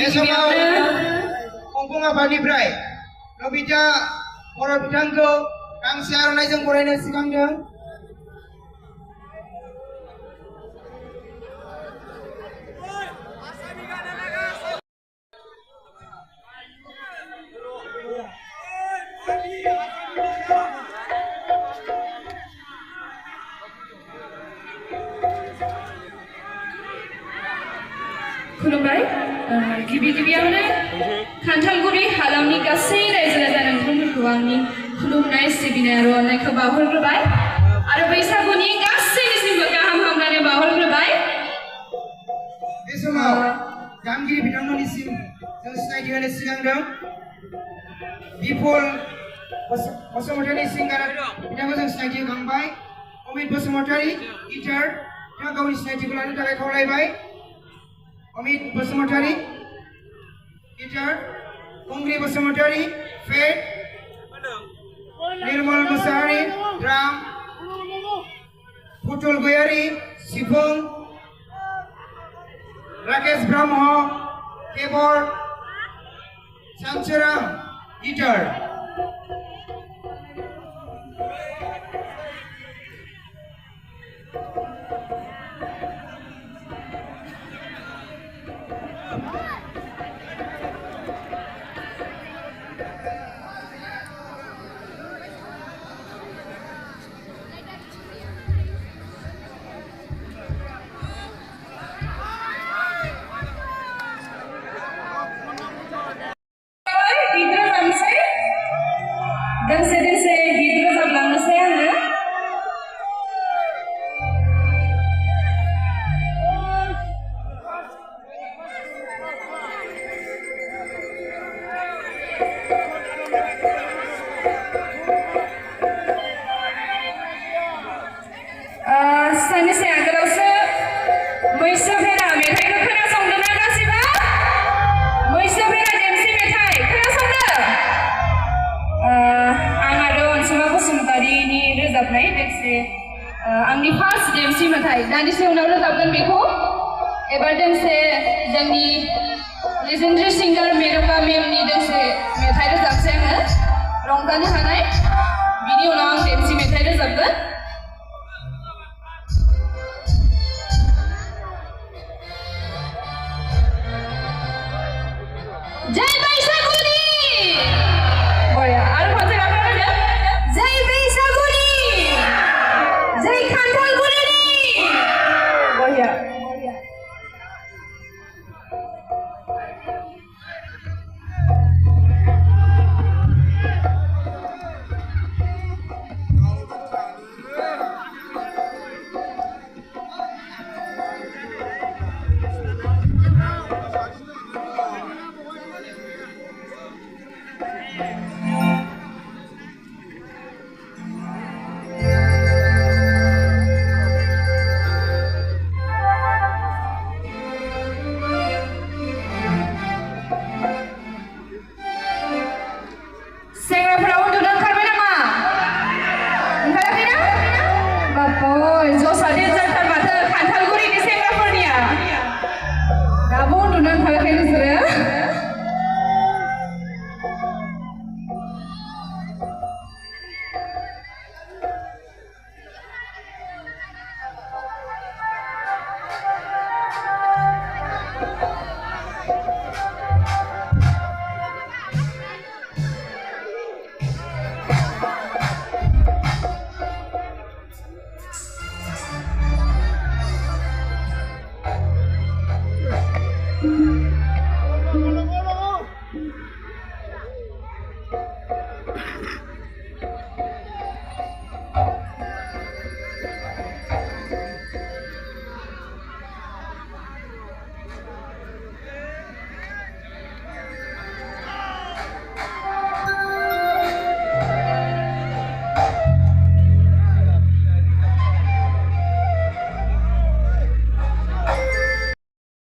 गिबियावनो अंफं आफादनिफ्राय नबिता बर' बिथांखौ गांसे आर'नाइजों बरायनो सिगांदों। खुलुमबाय गिबियावनो खान्थालगुरि हालामनि गासै रायजो राजा नोंथांमोनखौ आंनि खुलुमनाय सिबिनाय आरो अननायखौ बावहरग्रोबाय आरो बैसागुनि गासैनिसिमबो गाहाम हामलायनाय बावहरग्रोबाय। बे समाव दामगिरि बिथांमोननिसिम जों सिनायथि होनो सिगांदों। बिपुल बसुमतारी सिंगार बिथांखौ जों सिनायथि होखांबाय। अमित बसुमतारी गिटार बिथाङा गावनि सिनायथिखौ लानो थाखाय खावलायबाय। अमित बसुमतारी गिटार, कंग्रि बसुमतारी फेट, निर्मल मुसाहारि ड्राम, पुतुल गयारी सिफुं, राकेश ब्रह्म कीबोर्ड, सानसोरां गिटार। दोंसे गित रोजाबलांनोसै आङो। साननैसो आगोलावसो मैसो भेरा मेथाइखौ खोनासंदोंना गासिबो? मैसो भेरा देमसि मेथाइ खोनासंदों? आं आरो अनसुमा बसुमतारीनि रोजाबनाय दोंसे आंनि फार्स्ट देमसि मेथाइ दान्दिसे उनाव रोजाबगोन बेखौ। एबार दोंसे जोंनि लेजेन्डारि सिंगार मेनका मेमनि दोंसे मेथाइ रोजाबसै आङो रंजानो हानाय। बिनि उनाव आं देमसि मेथाइ रोजाबगोन। जय बैसागुनि! बया आरो खनसे गाबलांदो। जय बैसागुनि! जय खान्थालगुरिनि! बया। सेंग्राफोरा उन्दुनो ओंखारबाय नामा? ओंखाराखैना? बाप्पय जसा डेन्जारथार माथो खान्थालगुरिनि सेंग्राफोरनिया। दाबो उन्दुनो ओंखाराखै नोंसोरो?